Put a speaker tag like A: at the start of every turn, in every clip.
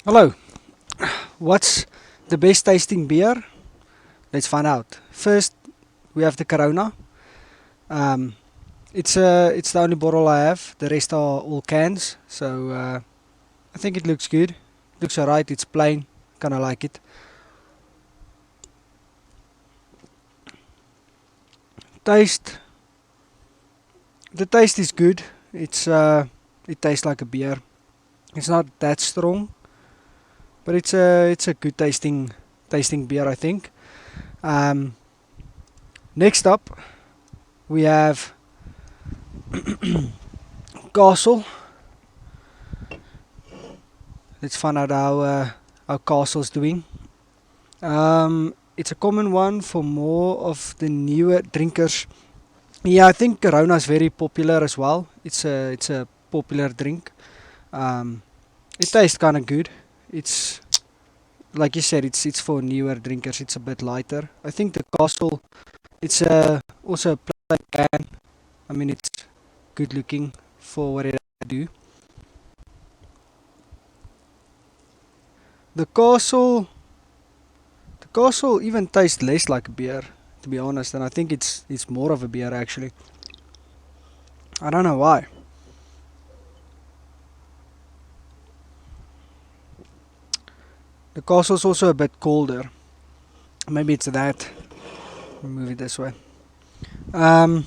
A: Hello, what's the best tasting beer? Let's find out. First, we have the Corona. Um, it's the only bottle I have. The rest are all cans. So I think it looks good. Looks alright. It's plain. Kinda like it. Taste. The taste is good. It tastes like a beer. It's not that strong, but it's a good tasting beer. I think. Um, Next up, we have Castle. Let's find out how Castle's doing. It's a common one for more of the newer drinkers. Yeah, I think Corona is very popular as well. It's a popular drink. Um, it tastes kind of good. It's like you said, it's for newer drinkers. It's a bit lighter. I think the Castle. It's also a plain can. I mean, it's good looking for what it do. The Castle The castle even tastes less like a beer, to be honest, and I think it's more of a beer actually. I don't know why. The castle's also a bit colder. Maybe it's that. Move it this way. Um,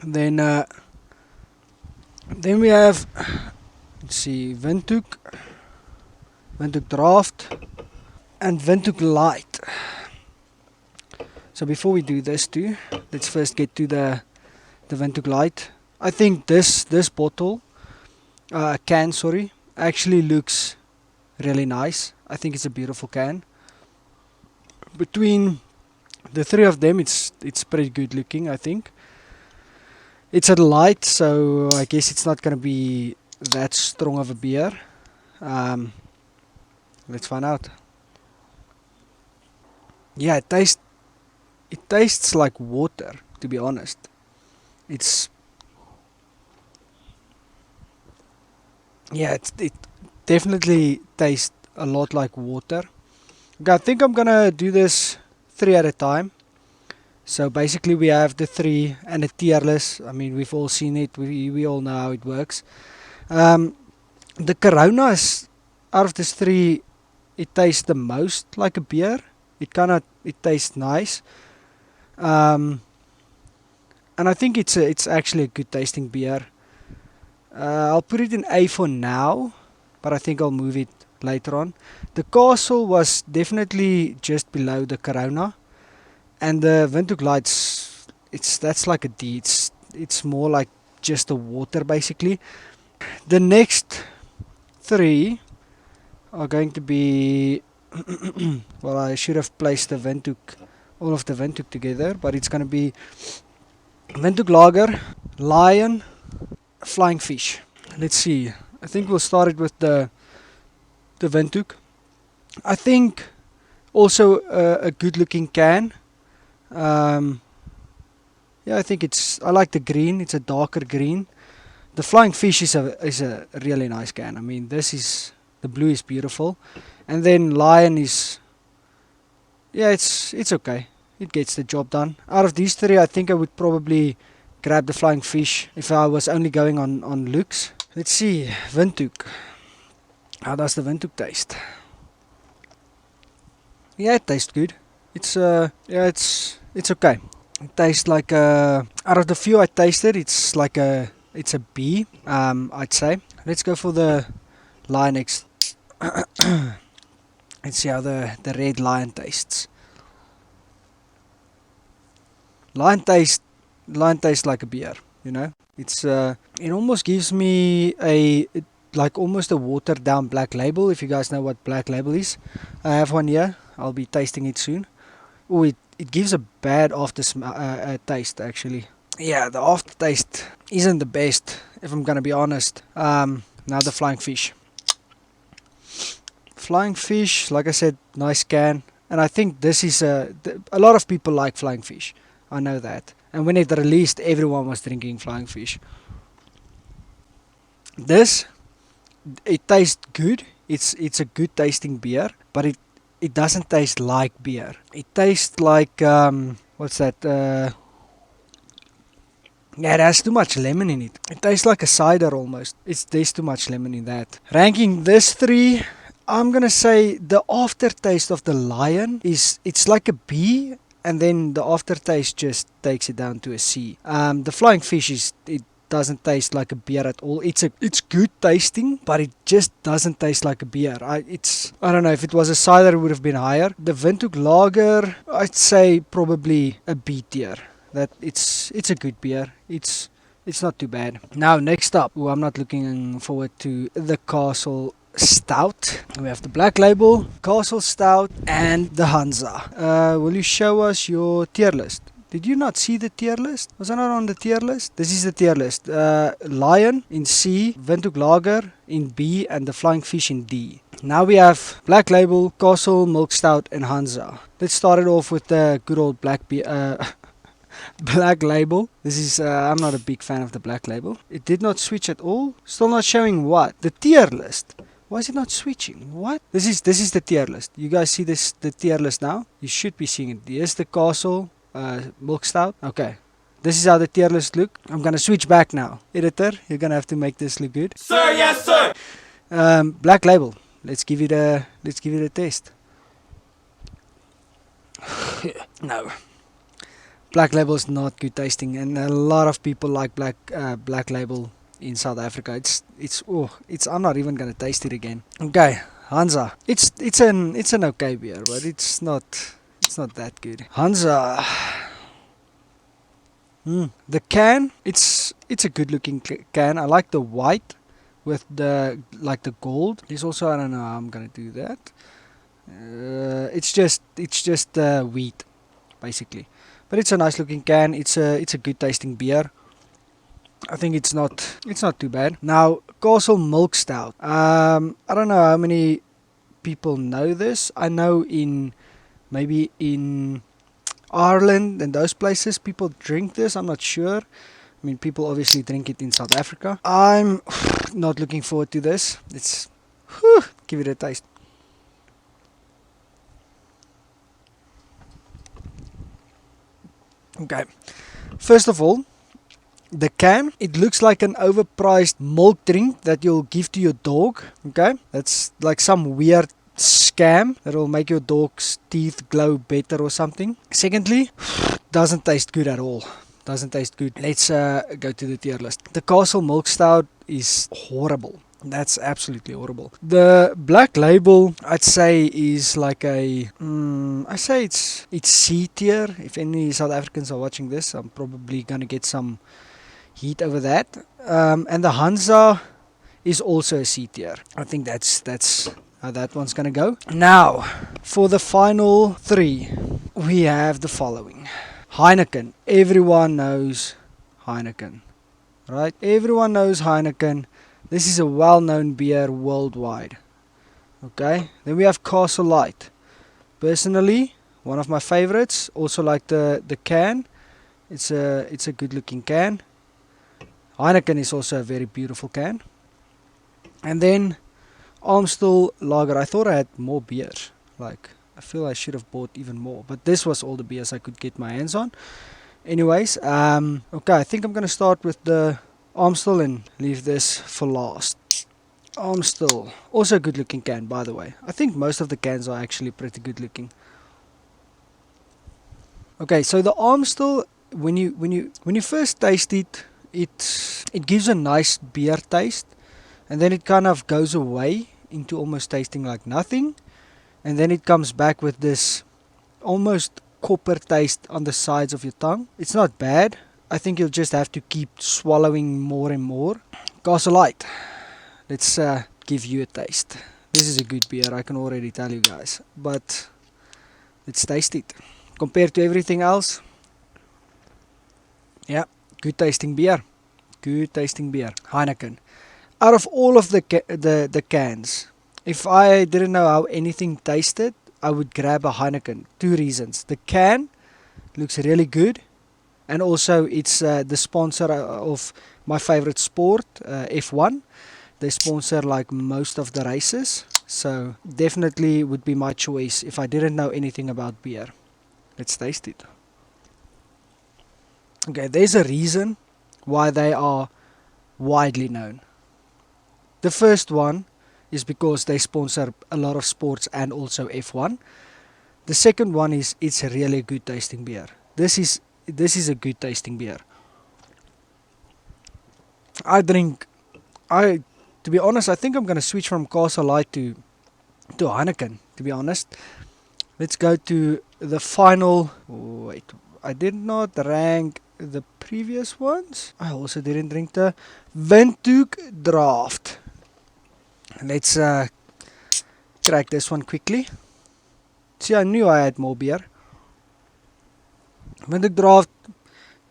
A: then then we have, let's see, Windhoek Draft, and Windhoek Light. So before we do this too, let's first get to the Windhoek Light. I think this bottle, can, sorry, actually looks really nice. I think it's a beautiful can. Between the three of them, it's pretty good looking. I think it's a light, so I guess it's not gonna be that strong of a beer. Um, let's find out. Yeah, it tastes like water. To be honest, it's it definitely tastes a lot like water. Okay, I think I'm gonna do this three at a time. So basically, we have the three and the tier list. I mean, we've all seen it. We all know how it works. Um, the Corona is out of these three, it tastes the most like a beer. It tastes nice. Um, and I think it's actually a good tasting beer. I'll put it in A for now, but I think I'll move it later on. The Castle was definitely just below the Corona, and the Windhoek Lights, it's that's like a D. It's more like just the water basically. The next three are going to be well, I should have placed the Windhoek, all of the Windhoek together, but it's going to be Windhoek Lager, Lion, Flying Fish. Let's see. I think we'll start it with the Windhoek. I think also a good looking can. Um, yeah, I think I like the green. It's a darker green. The Flying Fish is a really nice can. I mean, the blue is beautiful, and then Lion is, yeah, it's okay. It gets the job done. Out of these three, I think I would probably grab the Flying Fish if I was only going on looks. Let's see, Windhoek. How does the Windhoek taste? Yeah, it tastes good. It's okay. It tastes like out of the few I tasted, it's a B. I'd say. Let's go for the Lion next. Let's see how the red Lion tastes. Lion taste Lion tastes like a beer. You know, it almost gives me like almost a watered down Black Label. If you guys know what Black Label is, I have one here. I'll be tasting it soon. Oh, it gives a bad taste actually. Yeah, the aftertaste isn't the best if I'm gonna be honest. Now the Flying Fish. Flying Fish, like I said, nice can, and I think this is a lot of people like Flying Fish. I know that. And when it released, everyone was drinking Flying Fish. This, it tastes good. it's a good tasting beer, but it doesn't taste like beer. It tastes like what's that? Yeah, it has too much lemon in it. It tastes like a cider almost. There's too much lemon in that. Ranking this three, I'm gonna say the aftertaste of the Lion it's like a B, and then the aftertaste just takes it down to a C. The Flying Fish it doesn't taste like a beer at all. It's good tasting, but it just doesn't taste like a beer. I don't know, if it was a cider it would have been higher. The Windhoek Lager, I'd say probably a B tier. That it's a good beer. It's not too bad. Now next up, I'm not looking forward to the Castle Stout. We have the Black Label, Castle Stout, and the Hansa. Will you show us your tier list? Did you not see the tier list? Was I not on the tier list? This is the tier list. Lion in C, Windhoek Lager in B, and the Flying Fish in D. Now we have Black Label, Castle, Milk Stout, and Hansa. Let's start it off with the good old Black Label. This is I'm not a big fan of the Black Label. It did not switch at all. Still not showing what? The tier list. Why is it not switching? What? This is the tier list. You guys see the tier list now? You should be seeing it. Here's the Castle Milk Stout. Okay. This is how the tier list look. I'm gonna switch back now. Editor, you're gonna have to make this look good.
B: Sir, yes, sir.
A: Black Label. Let's give it a test. No. Black Label is not good tasting, and a lot of people like Black Label in South Africa. It's I'm not even gonna taste it again. Okay, Hansa. It's an okay beer, but it's not that good. Hansa. The can, it's a good looking can. I like the white with the gold. There's also, I don't know how I'm gonna do that. It's just wheat basically, but it's a nice looking can. It's a good tasting beer. I think it's not too bad. Now Castle Milk Stout. I don't know how many people know this. I know maybe in Ireland and those places people drink this. I'm not sure. I mean, people obviously drink it in South Africa. I'm not looking forward to this. Give it a taste. Okay, first of all, the can, it looks like an overpriced milk drink that you'll give to your dog. Okay, that's like some weird scam that will make your dog's teeth glow better or something. Secondly, doesn't taste good at all. Doesn't taste good. Let's go to the tier list. The Castle Milk Stout is horrible. That's absolutely horrible. The Black Label, I'd say, is like I say it's C tier. If any South Africans are watching this, I'm probably gonna get some heat over that. And the Hansa is also a C tier. I think that's how that one's gonna go. Now, for the final three, we have the following. Heineken. Everyone knows Heineken, right? Everyone knows Heineken. This is a well-known beer worldwide. Okay, then we have Castle Light. Personally, one of my favorites. Also like the can. It's a good-looking can. Heineken is also a very beautiful can. And then Amstel Lager. I thought I had more beers. I feel I should have bought even more, but this was all the beers I could get my hands on. Anyways, okay, I think I'm gonna start with the Amstel and leave this for last. Amstel, also a good looking can, by the way. I think most of the cans are actually pretty good looking. Okay, so the Amstel, when you first taste it, it gives a nice beer taste, and then it kind of goes away into almost tasting like nothing, and then it comes back with this almost copper taste on the sides of your tongue. It's not bad. I think you'll just have to keep swallowing more and more. Castle Light. Let's give you a taste. This is a good beer, I can already tell you guys. But let's taste it. Compared to everything else, yeah, good tasting beer. Good tasting beer. Heineken. Out of all of the cans, if I didn't know how anything tasted, I would grab a Heineken. Two reasons. The can looks really good, and also it's the sponsor of my favorite sport, F1. They sponsor like most of the races. So definitely would be my choice if I didn't know anything about beer. Let's taste it. Okay, there's a reason why they are widely known. The first one is because they sponsor a lot of sports and also F1. The second one is it's a really good tasting beer. This is a good tasting beer. I drink I to be honest, I think I'm gonna switch from Castle Light to Heineken, to be honest. Let's go to the final. Wait, I did not rank the previous ones. I also didn't drink the Windhoek Draft. Let's crack this one quickly. See, I knew I had more beer. Windhoek Draft,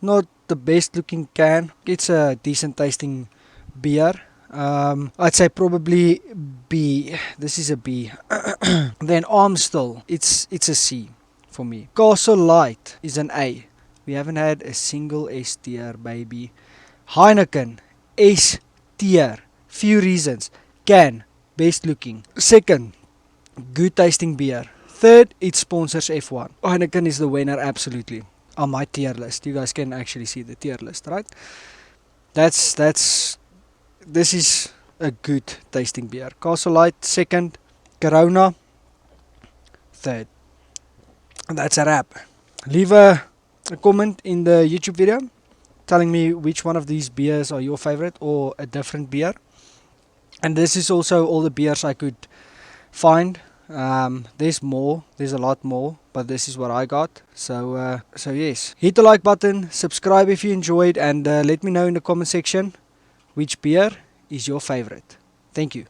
A: not the best looking can. It's a decent tasting beer. I'd say probably B. This is a B. Then Amstel, it's a C for me. Castle Light is an A. We haven't had a single S tier, baby. Heineken, S tier. Few reasons. Can, best looking. Second, good tasting beer. Third, it sponsors F1. Heineken is the winner, absolutely. On my tier list. You guys can actually see the tier list, right? This is a good tasting beer. Castle Light, second. Corona, third. That's a wrap. Leave a comment in the YouTube video telling me which one of these beers are your favorite or a different beer. And this is also all the beers I could find. There's more, there's a lot more, but this is what I got. So yes, hit the like button, subscribe if you enjoyed, and let me know in the comment section which beer is your favorite. Thank you.